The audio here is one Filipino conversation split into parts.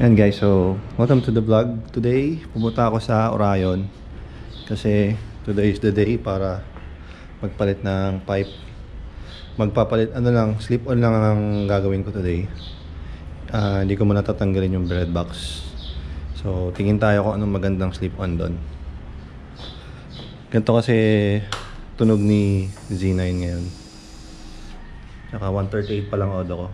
And guys, so welcome to the vlog. Today, pumunta ako sa Orion kasi today is the day para magpalit ng pipe. Magpapalit, slip on lang ang gagawin ko today. Hindi ko muna tatanggalin yung bread box. So, tingin tayo kung anong magandang slip on doon. Ganito kasi tunog ni Z9 ngayon. Naka 138 pa lang odo ko.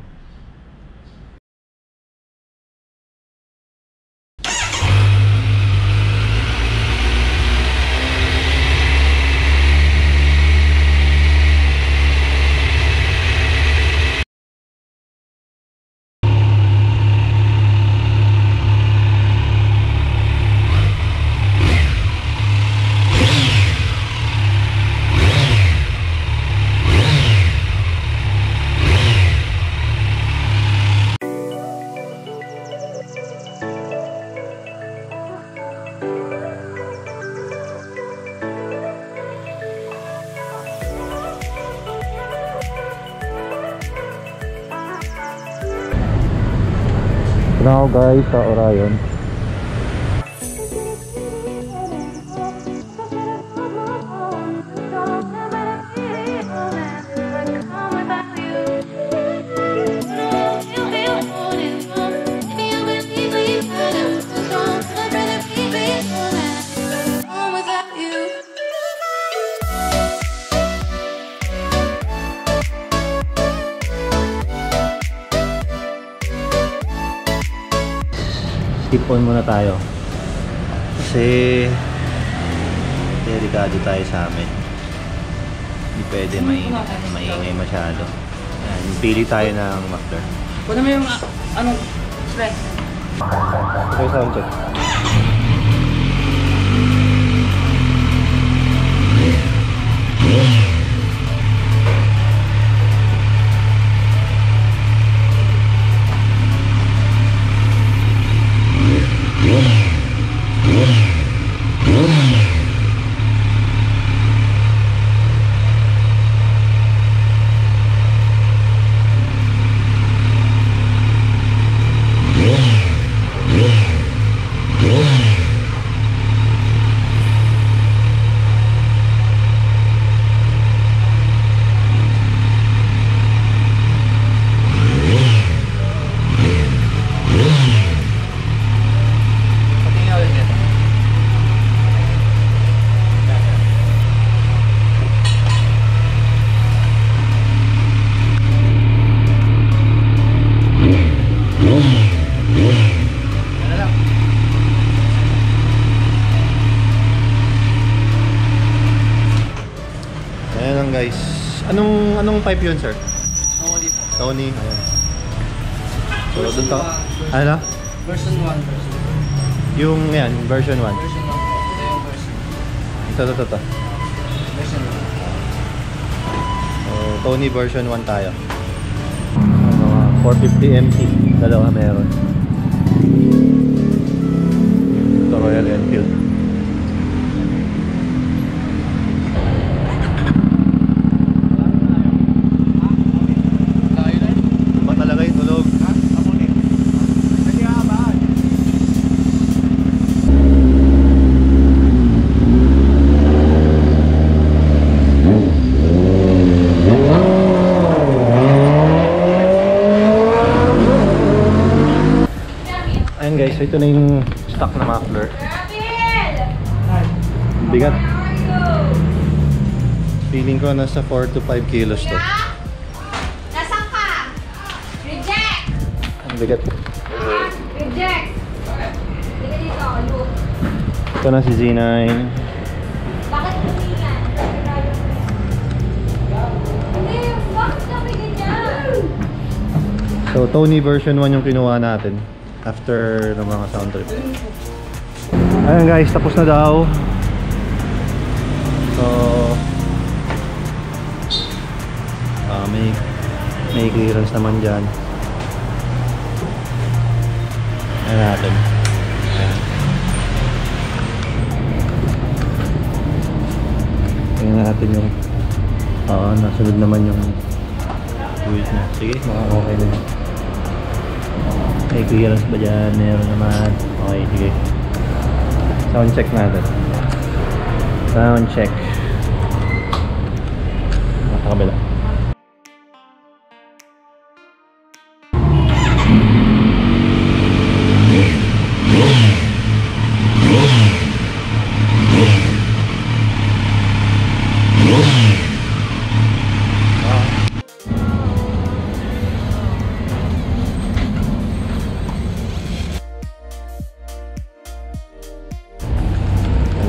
Now guys, sa Orion. Tip on muna tayo kasi delikado tayo sa amin. Hindi pwede maingay masyado. Pili tayo ng muffler. Kunin mo yung anong stress. Okay, sound check. Guys, anong pipe yun, sir? Tony. Tony, ayan. So, doon ta. Ano? Version 1. Yung yan, version 1. Version 1. Ito yung version. Ito. Version 1. So, Tony version 1 tayo. 450 MC. Dalawa meron. Ito Royal Enfield. Ayan guys, ito na yung stock na muffler. Bigat. Feeling ko nasa 4 to 5 kilos to. Nasaan ka? Reject! Ang bigat. Reject! Dito dito, look. Ito na si Z9. Bakit humingan? Hindi, bakit kami ganyan? So Tony version 1 yung kinuha natin after ng mga sound trip. Ayan guys, tapos na daw. So may clearance naman dyan. Ayan natin. Ayan. Tingnan natin yung nasunod naman yung build niya. Sige, okay din. May clearance ba dyan? Meron naman. Okay, sige. Sound check natin. Sound check. Sa kabila.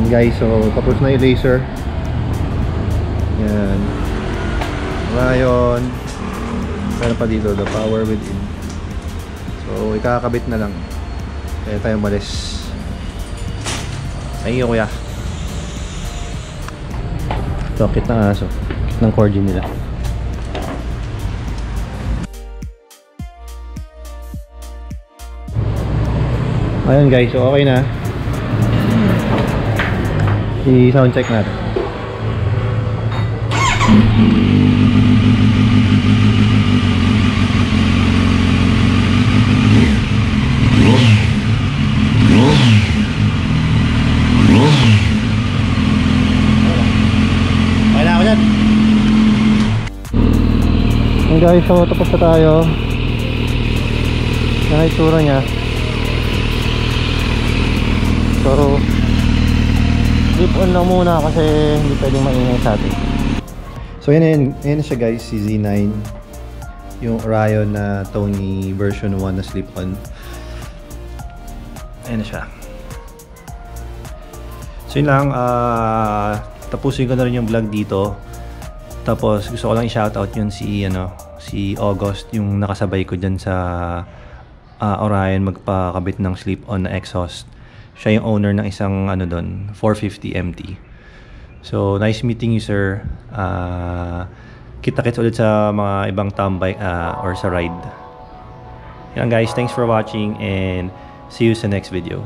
Guys, so tapos na yung laser. Yan. Ngayon, meron pa dito, the power within. So, ikakabit na lang. Kaya tayo malis. Thank you, kuya. Ito, kit ng aso. Kit ng corgi nila. Ayun guys, so okay na. I-sound check natin. Okay na ako dyan. Okay guys, so tapos na tayo. Yan ang itsura niya. So flip on lang muna kasi hindi pwedeng maingay sa atin. So yan na siya guys, si Z9. Yung Orion na Tony version 1 na slip on. Ayan na siya. So yun lang, tapusin ko na rin yung vlog dito. Tapos gusto ko lang i-shoutout yun si August, yung nakasabay ko dyan sa Orion magpakabit ng slip on na exhaust. Siya yung owner ng isang doon, 450 MT. So, nice meeting you, sir. Kita-kits ulit sa mga ibang tambay or sa ride. Yan guys, thanks for watching and see you sa next video.